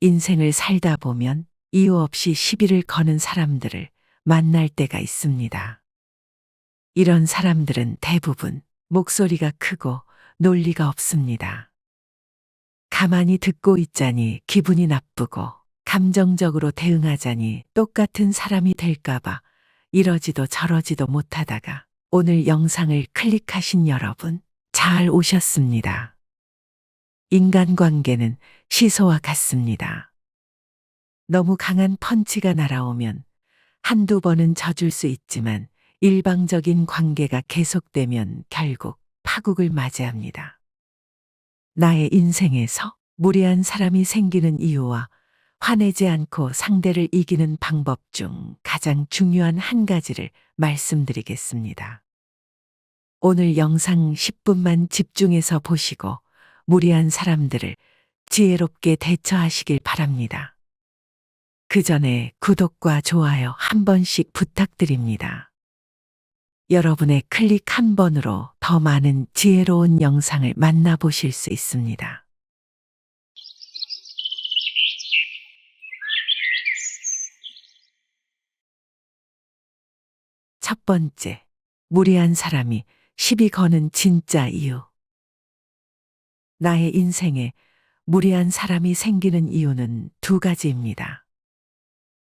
인생을 살다 보면 이유 없이 시비를 거는 사람들을 만날 때가 있습니다. 이런 사람들은 대부분 목소리가 크고 논리가 없습니다. 가만히 듣고 있자니 기분이 나쁘고 감정적으로 대응하자니 똑같은 사람이 될까봐 이러지도 저러지도 못하다가 오늘 영상을 클릭하신 여러분, 잘 오셨습니다. 인간관계는 시소와 같습니다. 너무 강한 펀치가 날아오면 한두 번은 져줄 수 있지만 일방적인 관계가 계속되면 결국 파국을 맞이합니다. 나의 인생에서 무례한 사람이 생기는 이유와 화내지 않고 상대를 이기는 방법 중 가장 중요한 한 가지를 말씀드리겠습니다. 오늘 영상 10분만 집중해서 보시고 무례한 사람들을 지혜롭게 대처하시길 바랍니다. 그 전에 구독과 좋아요 한 번씩 부탁드립니다. 여러분의 클릭 한 번으로 더 많은 지혜로운 영상을 만나보실 수 있습니다. 첫 번째, 무례한 사람이 시비 거는 진짜 이유. 나의 인생에 무례한 사람이 생기는 이유는 두 가지입니다.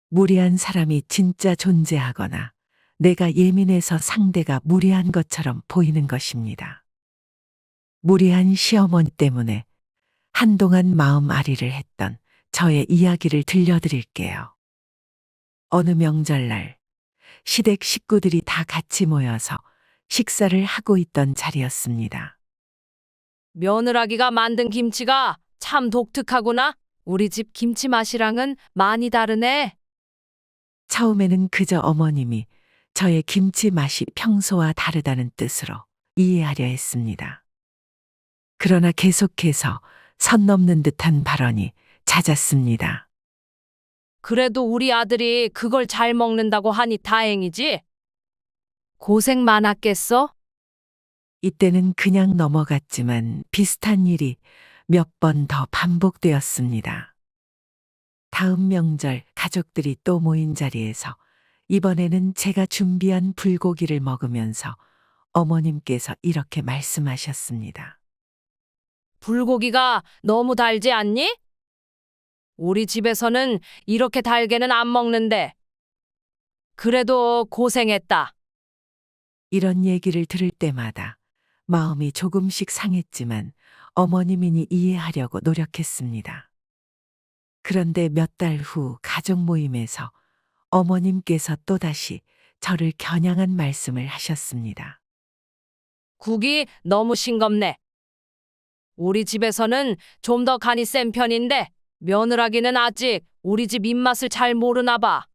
무례한 사람이 진짜 존재하거나 내가 예민해서 상대가 무례한 것처럼 보이는 것입니다. 무례한 시어머니 때문에 한동안 마음앓이를 했던 저의 이야기를 들려드릴게요. 어느 명절날 시댁 식구들이 다 같이 모여서 식사를 하고 있던 자리였습니다. 며느라기가 만든 김치가 참 독특하구나. 우리 집 김치 맛이랑은 많이 다르네. 처음에는 그저 어머님이 저의 김치 맛이 평소와 다르다는 뜻으로 이해하려 했습니다. 그러나 계속해서 선 넘는 듯한 발언이 잦았습니다. 그래도 우리 아들이 그걸 잘 먹는다고 하니 다행이지. 고생 많았겠어? 이때는 그냥 넘어갔지만 비슷한 일이 몇 번 더 반복되었습니다. 다음 명절 가족들이 또 모인 자리에서 이번에는 제가 준비한 불고기를 먹으면서 어머님께서 이렇게 말씀하셨습니다. 불고기가 너무 달지 않니? 우리 집에서는 이렇게 달게는 안 먹는데. 그래도 고생했다. 이런 얘기를 들을 때마다 마음이 조금씩 상했지만 어머님이니 이해하려고 노력했습니다. 그런데 몇 달 후 가족 모임에서 어머님께서 또다시 저를 겨냥한 말씀을 하셨습니다. 국이 너무 싱겁네. 우리 집에서는 좀 더 간이 센 편인데 며느라기는 아직 우리 집 입맛을 잘 모르나 봐.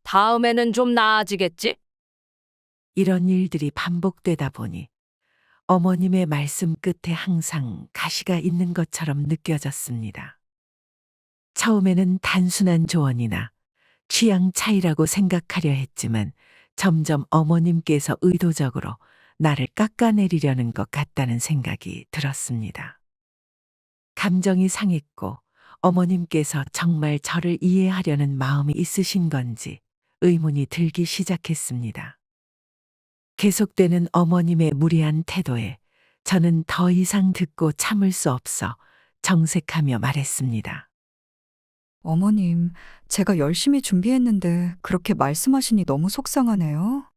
다음에는 좀 나아지겠지? 이런 일들이 반복되다 보니 어머님의 말씀 끝에 항상 가시가 있는 것처럼 느껴졌습니다. 처음에는 단순한 조언이나 취향 차이라고 생각하려 했지만 점점 어머님께서 의도적으로 나를 깎아내리려는 것 같다는 생각이 들었습니다. 감정이 상했고 어머님께서 정말 저를 이해하려는 마음이 있으신 건지 의문이 들기 시작했습니다. 계속되는 어머님의 무례한 태도에 저는 더 이상 듣고 참을 수 없어 정색하며 말했습니다. 어머님, 제가 열심히 준비했는데 그렇게 말씀하시니 너무 속상하네요.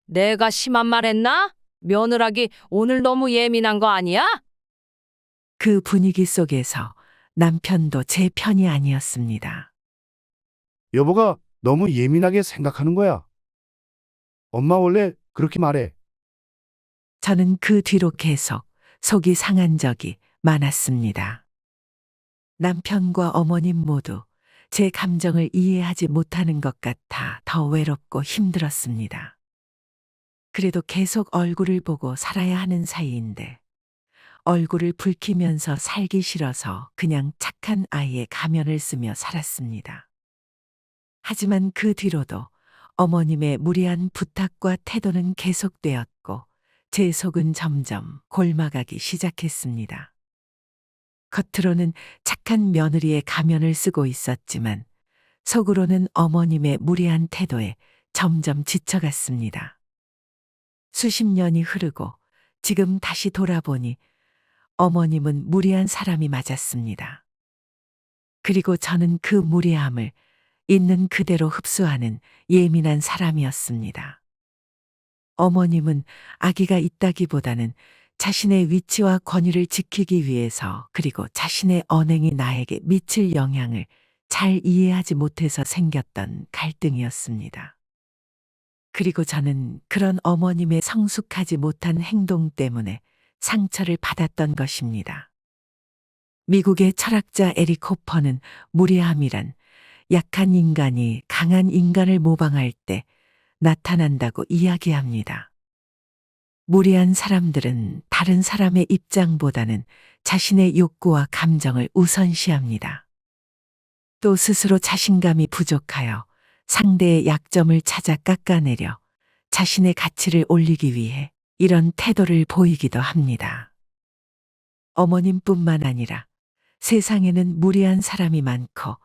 내가 심한 말 했나? 며느라기 오늘 너무 예민한 거 아니야? 그 분위기 속에서 남편도 제 편이 아니었습니다. 여보가 너무 예민하게 생각하는 거야. 엄마 원래 그렇게 말해. 저는 그 뒤로 계속 속이 상한 적이 많았습니다. 남편과 어머님 모두 제 감정을 이해하지 못하는 것 같아 더 외롭고 힘들었습니다. 그래도 계속 얼굴을 보고 살아야 하는 사이인데 얼굴을 붉히면서 살기 싫어서 그냥 착한 아이의 가면을 쓰며 살았습니다. 하지만 그 뒤로도 어머님의 무리한 부탁과 태도는 계속되었고 제 속은 점점 골마가기 시작했습니다. 겉으로는 착한 며느리의 가면을 쓰고 있었지만 속으로는 어머님의 무례한 태도에 점점 지쳐갔습니다. 수십 년이 흐르고 지금 다시 돌아보니 어머님은 무례한 사람이 맞았습니다. 그리고 저는 그 무례함을 있는 그대로 흡수하는 예민한 사람이었습니다. 어머님은 아기가 있다기보다는 자신의 위치와 권위를 지키기 위해서 그리고 자신의 언행이 나에게 미칠 영향을 잘 이해하지 못해서 생겼던 갈등이었습니다. 그리고 저는 그런 어머님의 성숙하지 못한 행동 때문에 상처를 받았던 것입니다. 미국의 철학자 에릭 호퍼는 무례함이란 약한 인간이 강한 인간을 모방할 때 나타난다고 이야기합니다. 무례한 사람들은 다른 사람의 입장보다는 자신의 욕구와 감정을 우선시합니다. 또 스스로 자신감이 부족하여 상대의 약점을 찾아 깎아내려 자신의 가치를 올리기 위해 이런 태도를 보이기도 합니다. 어머님뿐만 아니라 세상에는 무례한 사람이 많고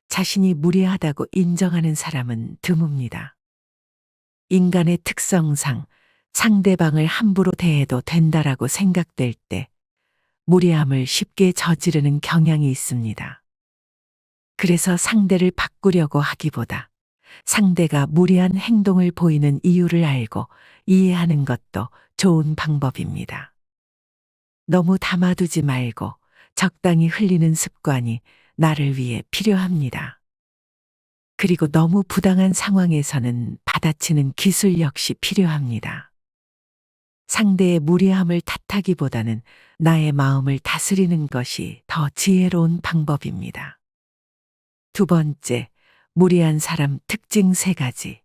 자신이 무례하다고 인정하는 사람은 드뭅니다. 인간의 특성상 상대방을 함부로 대해도 된다라고 생각될 때 무례함을 쉽게 저지르는 경향이 있습니다. 그래서 상대를 바꾸려고 하기보다 상대가 무례한 행동을 보이는 이유를 알고 이해하는 것도 좋은 방법입니다. 너무 담아두지 말고 적당히 흘리는 습관이 나를 위해 필요합니다. 그리고 너무 부당한 상황에서는 받아치는 기술 역시 필요합니다. 상대의 무례함을 탓하기보다는 나의 마음을 다스리는 것이 더 지혜로운 방법입니다. 두 번째, 무례한 사람 특징 3가지.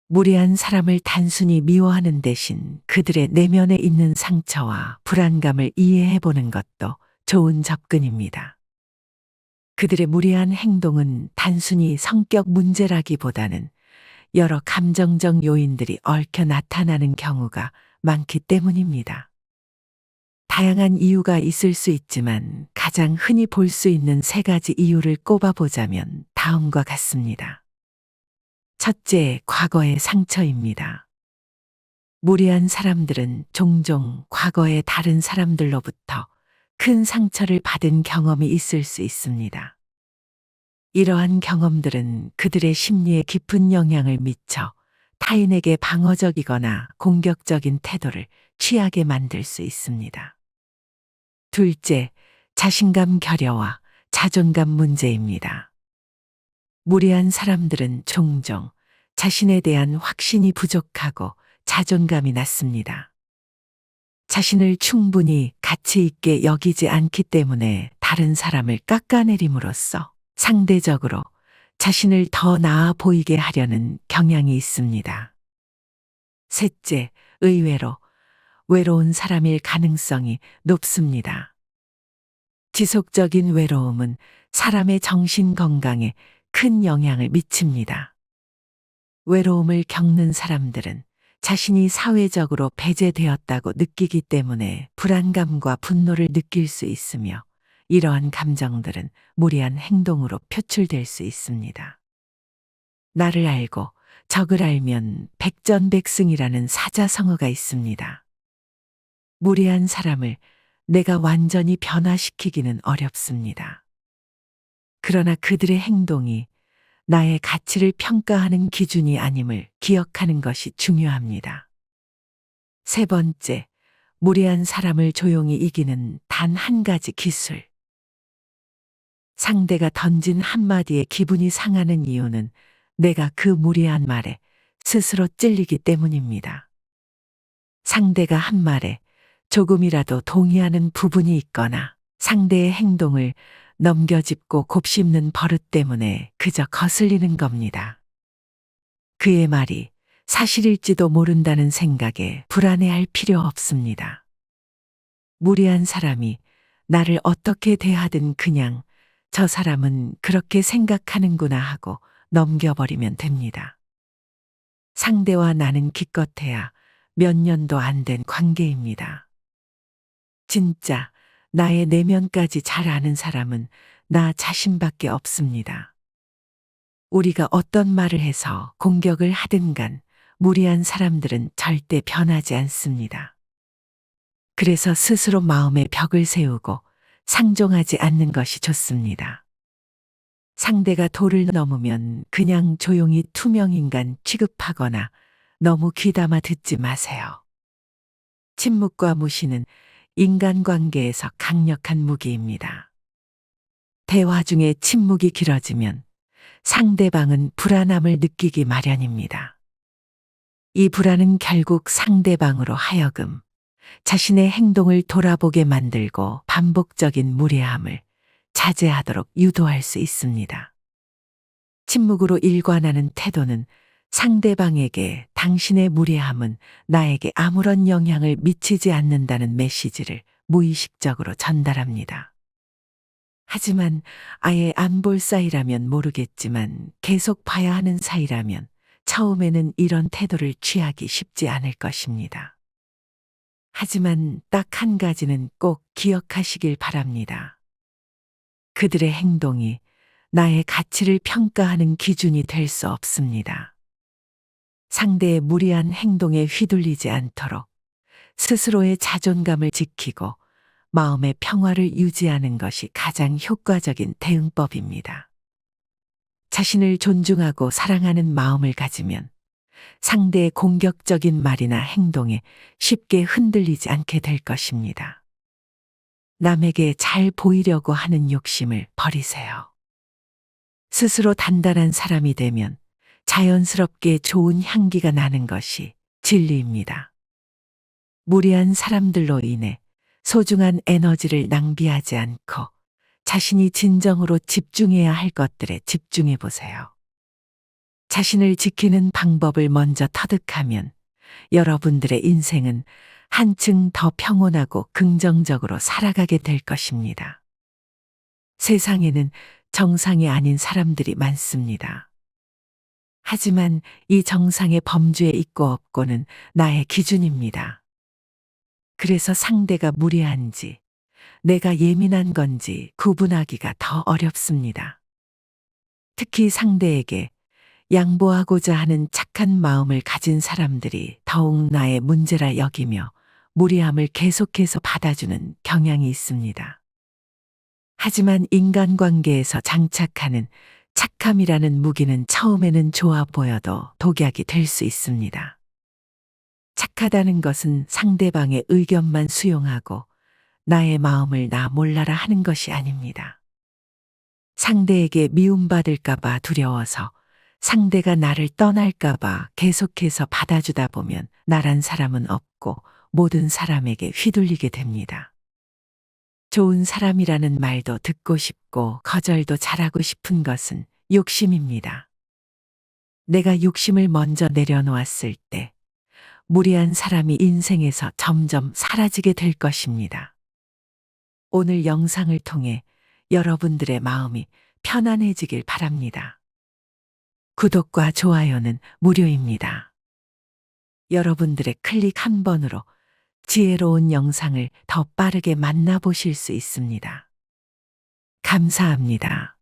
무례한 사람을 단순히 미워하는 대신 그들의 내면에 있는 상처와 불안감을 이해해 보는 것도 좋은 접근입니다. 그들의 무례한 행동은 단순히 성격 문제라기보다는 여러 감정적 요인들이 얽혀 나타나는 경우가 많기 때문입니다. 다양한 이유가 있을 수 있지만 가장 흔히 볼 수 있는 3가지 이유를 꼽아보자면 다음과 같습니다. 첫째, 과거의 상처입니다. 무례한 사람들은 종종 과거의 다른 사람들로부터 큰 상처를 받은 경험이 있을 수 있습니다. 이러한 경험들은 그들의 심리에 깊은 영향을 미쳐 타인에게 방어적이거나 공격적인 태도를 취하게 만들 수 있습니다. 둘째, 자신감 결여와 자존감 문제입니다. 무례한 사람들은 종종 자신에 대한 확신이 부족하고 자존감이 낮습니다. 자신을 충분히 가치 있게 여기지 않기 때문에 다른 사람을 깎아내림으로써 상대적으로 자신을 더 나아 보이게 하려는 경향이 있습니다. 셋째, 의외로 외로운 사람일 가능성이 높습니다. 지속적인 외로움은 사람의 정신 건강에 큰 영향을 미칩니다. 외로움을 겪는 사람들은 자신이 사회적으로 배제되었다고 느끼기 때문에 불안감과 분노를 느낄 수 있으며 이러한 감정들은 무례한 행동으로 표출될 수 있습니다. 나를 알고 적을 알면 백전백승이라는 사자성어가 있습니다. 무례한 사람을 내가 완전히 변화시키기는 어렵습니다. 그러나 그들의 행동이 나의 가치를 평가하는 기준이 아님을 기억하는 것이 중요합니다. 세 번째, 무례한 사람을 조용히 이기는 단 한 가지 기술. 상대가 던진 한마디에 기분이 상하는 이유는 내가 그 무례한 말에 스스로 찔리기 때문입니다. 상대가 한 말에 조금이라도 동의하는 부분이 있거나 상대의 행동을 넘겨짚고 곱씹는 버릇 때문에 그저 거슬리는 겁니다. 그의 말이 사실일지도 모른다는 생각에 불안해할 필요 없습니다. 무례한 사람이 나를 어떻게 대하든 그냥 저 사람은 그렇게 생각하는구나 하고 넘겨버리면 됩니다. 상대와 나는 기껏해야 몇 년도 안 된 관계입니다. 진짜 나의 내면까지 잘 아는 사람은 나 자신밖에 없습니다. 우리가 어떤 말을 해서 공격을 하든 간 무리한 사람들은 절대 변하지 않습니다. 그래서 스스로 마음의 벽을 세우고 상종하지 않는 것이 좋습니다. 상대가 도를 넘으면 그냥 조용히 투명인간 취급하거나 너무 귀담아 듣지 마세요. 침묵과 무시는 인간관계에서 강력한 무기입니다. 대화 중에 침묵이 길어지면 상대방은 불안함을 느끼기 마련입니다. 이 불안은 결국 상대방으로 하여금 자신의 행동을 돌아보게 만들고 반복적인 무례함을 자제하도록 유도할 수 있습니다. 침묵으로 일관하는 태도는 상대방에게 당신의 무례함은 나에게 아무런 영향을 미치지 않는다는 메시지를 무의식적으로 전달합니다. 하지만 아예 안 볼 사이라면 모르겠지만 계속 봐야 하는 사이라면 처음에는 이런 태도를 취하기 쉽지 않을 것입니다. 하지만 딱 한 가지는 꼭 기억하시길 바랍니다. 그들의 행동이 나의 가치를 평가하는 기준이 될 수 없습니다. 상대의 무리한 행동에 휘둘리지 않도록 스스로의 자존감을 지키고 마음의 평화를 유지하는 것이 가장 효과적인 대응법입니다. 자신을 존중하고 사랑하는 마음을 가지면 상대의 공격적인 말이나 행동에 쉽게 흔들리지 않게 될 것입니다. 남에게 잘 보이려고 하는 욕심을 버리세요. 스스로 단단한 사람이 되면 자연스럽게 좋은 향기가 나는 것이 진리입니다. 무리한 사람들로 인해 소중한 에너지를 낭비하지 않고 자신이 진정으로 집중해야 할 것들에 집중해 보세요. 자신을 지키는 방법을 먼저 터득하면 여러분들의 인생은 한층 더 평온하고 긍정적으로 살아가게 될 것입니다. 세상에는 정상이 아닌 사람들이 많습니다. 하지만 이 정상의 범주에 있고 없고는 나의 기준입니다. 그래서 상대가 무례한지 내가 예민한 건지 구분하기가 더 어렵습니다. 특히 상대에게 양보하고자 하는 착한 마음을 가진 사람들이 더욱 나의 문제라 여기며 무례함을 계속해서 받아주는 경향이 있습니다. 하지만 인간관계에서 장착하는 착함이라는 무기는 처음에는 좋아 보여도 독약이 될 수 있습니다. 착하다는 것은 상대방의 의견만 수용하고 나의 마음을 나 몰라라 하는 것이 아닙니다. 상대에게 미움받을까봐 두려워서 상대가 나를 떠날까봐 계속해서 받아주다 보면 나란 사람은 없고 모든 사람에게 휘둘리게 됩니다. 좋은 사람이라는 말도 듣고 싶고 거절도 잘하고 싶은 것은 욕심입니다. 내가 욕심을 먼저 내려놓았을 때 무례한 사람이 인생에서 점점 사라지게 될 것입니다. 오늘 영상을 통해 여러분들의 마음이 편안해지길 바랍니다. 구독과 좋아요는 무료입니다. 여러분들의 클릭 한 번으로 지혜로운 영상을 더 빠르게 만나보실 수 있습니다. 감사합니다.